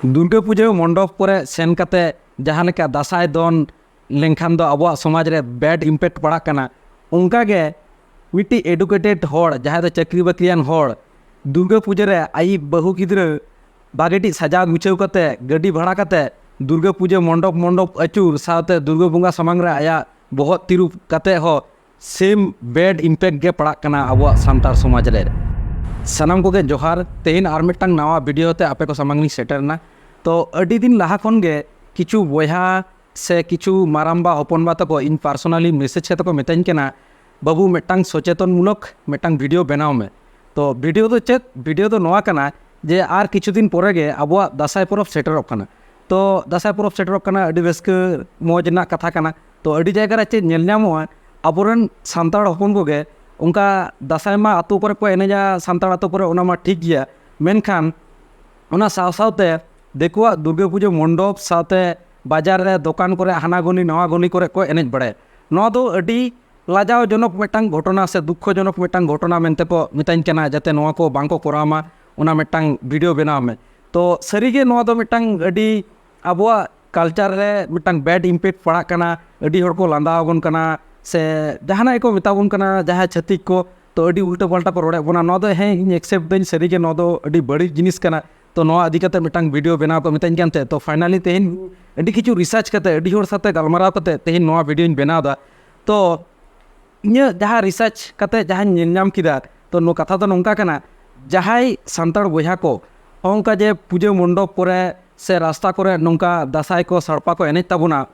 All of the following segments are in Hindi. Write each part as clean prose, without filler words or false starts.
दुर्गा पूजा मंडप पर सेन कते जहाँ लेका दासाय दोन लेनखान दो अब समाज रे बैड इम्पैक्ट पड़ा कना उनका गे मिट्टी एडुकेटेड होड़ जहाँ दो चाकरी बाकरियान होड़ दुर्गा पूजा रे आई बहु गिद्रा बागेटी सजा गुछाव कते गाड़ी भाड़ा कते दुर्गा पूजा मंडप मंडप अचूर साथे दुर्गा बंगा समांग रे आया बहुत तिरु कते हो सेम बैड इम्पैक्ट गे पड़ा कना अब सानतार समाज रे सानाम को गे जोहार तेहिन आर मिदटांग नवा वीडियो ते आपे को समांग सेटरना तो अड़ी दिन लाहा खन गे किछु बयहा से किछु माराम्बा हपनबा तको इन पार्सोनाली मेसेज के तको मेताइन केना बाबू मिदटांग सचेतन मूलक मिदटांग वीडियो बनाव में तो वीडियो तो चेत वीडियो तो नवा कना जे आर किछु दिन पोरे गे आबो दासाय परब सेटरक कना तो दासाय परब सेटरक कना अड़ी रस्क मौज ना कथा कना तो अड़ी जायगा रे चेत नेल ᱧᱟᱢᱚᱜᱼᱟ आबोरन सान्ताड़ हपन को गे उनका दासाय मा आतु पर को एनेजा सान्ताड़ आतु पर ओना मा ठीक गया मेनखान ओना साव सावते देखुआ दुर्गा पूजा मंडप साथे बाजार रे दुकान करे हानागुनी नवागुनी करे को एनेज बड़े नवा दो अडी लाजाव जनक मिदटांग घटना से दुःखजनक मिदटांग घटना मेनते को मिताइन केना जाते नवा को बांको कोरामा ओना मिदटांग वीडियो बनाव में तो सरीगे नवा दो मिदटांग अडी आबुआ कल्चर रे मिदटांग बैड इम्पैक्ट पड़ा कना अडी हर को लांदावगन कना से जहाना को मिताबन कना जहाँ छतिक को तो अडी उल्टा पल्टा को रोड़े बना नवा दो हें इन एक्सेप्ट दिन सरीगे नवा दो अडी बड़ी जिनिस कना तो नवा आदि कते मिदटांग वीडियो बनाव को मिताइन कानते तो फाइनली तेहिन अडी किछु रिसर्च कते अडी होर साथे गलमाराव कते तेहिन नवा वीडियो इन बनाव दा तो इन्या जहाँ रिसर्च कते जहाँ नेल ᱧᱟᱢ किदा तो नो कथा तो नोंका कना जहाई सांताड़ बयहा को ओंका जे पूजा मंडप परे से रास्ता करे नोंका दासाय को सड़पा को एनेज ताबुना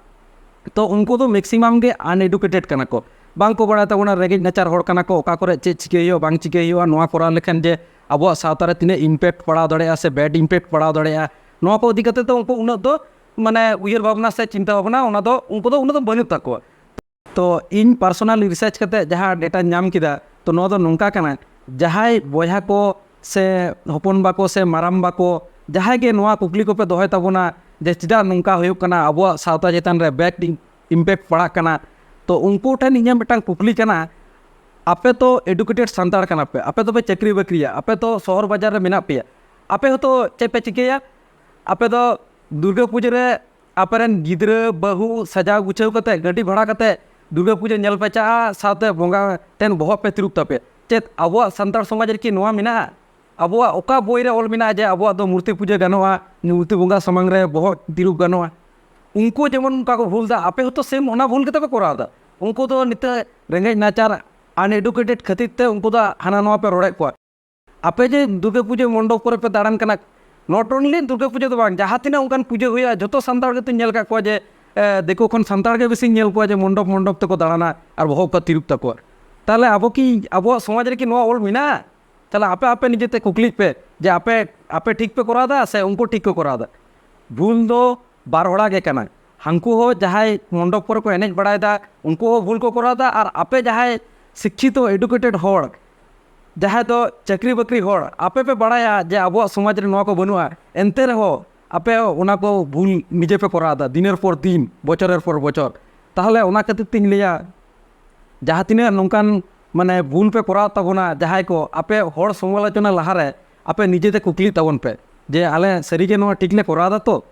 तो उनको तो मैक्सिमम गे अनएडुकेटेड कना को बांग को बड़ा ताबुना रेगेज नाचार होड़ कना को ओका करे चे चिके बांग चिके नोआ कोरा लेखन जे अब सावता रे तिने इम्पैक्ट पड़ा दड़े से बैड इम्पैक्ट पड़ा दड़े नोआ को इदी कते तो उनको उन दो माने उयर भावना से चिंता भावना उना दो उनको तो उन दो बनु ताको तो इन पर्सनल रिसर्च कते जहाँ डेटा नाम किदा तो नोआ दो नोंका कना जहाय बयहा को से हपन बाको से माराम बाको जहाय के नोआ कुकली को पे दोहय ताबुना जे चिदा नोंका हुयुक कना अब सावता चेतन रे बैड इम्पैक्ट पड़ा कना तो उनको ठेन इᱧᱟᱹᱜ मिदटांग कुकली कना आपे तो एडुकेटेड सान्ताड़ कना पे आपे तो पे चाकरी बाकरिया आपे तो शहर बाजार रे मेना पेया आपे हो चे पे चिकेया आपे तो दुर्गा पूजा रे आपेरन गिद्रा बहु सजा गुछाव कते गाड़ी भाड़ा कते दुर्गा पूजा नेल पे चा साथे बोंगा तेन बहुत पे तिरुप तापे चेत अब सान्ताड़ समाज रे कि नोआ मेना अब ओका बोई रे ऑल मेना जे अब दो मूर्ति पूजा गानोआ मूर्ति बोंगा समांग रे बहुत तिरुप गानोआ उनको जेमन उनका को भूल दा आपे हो तो सेम ओना भूल के कोराव दा उनको तो नित रेंगेज नाचार अनएडुकेटेड खातिर ते उनको दा हाना नोआ पे रोड़े को आपे जे दुर्गा पूजा मंडप पर पे दाड़ान कना नॉट ओनली दुर्गा पूजा तो बांग जहाँ तीना उनकान पूजा हुआ जो सान्ताड़ के नेल का को जे देखो खन सान्ताड़ के बेसी नेल को जे मंडप मंडप तको दाड़ाना और बहुत का तिरुप तको ताले अब की अब समाज रे कि नोआ ओल मिना ताले आपे आपे निजेते कुकली पे जे आपे आपे ठीक पे कोरा दा से उनको ठीक को कोरा दा भूल दो बार होड़ा गे कना हांकू हो जहाँ मंडप पर को एनेज बड़ायदा उनको हो भूल को कोरा दा और आपे जहाँ शिक्षित एडुकेटेड होड़ जहाँ तो चाकरी बाकरी होड़ आपे पे बड़ाया जे अब समाज रे नोआ को बनुआ एनते रहो आपे ओना को भूल निजे पे कोरा दा दिनेर पर दिन बचरेर पर बचर ताहले ओना खातिर तिन लिया जहाँ तिने नोंकान माने भूल पे कोरा ताबोना जहाँ को आपे होड़ समालोचना लहारे आपे निजेते कुकली ताबन पे जे आले सरीगे नोआ ठीक ले कोरा दा तो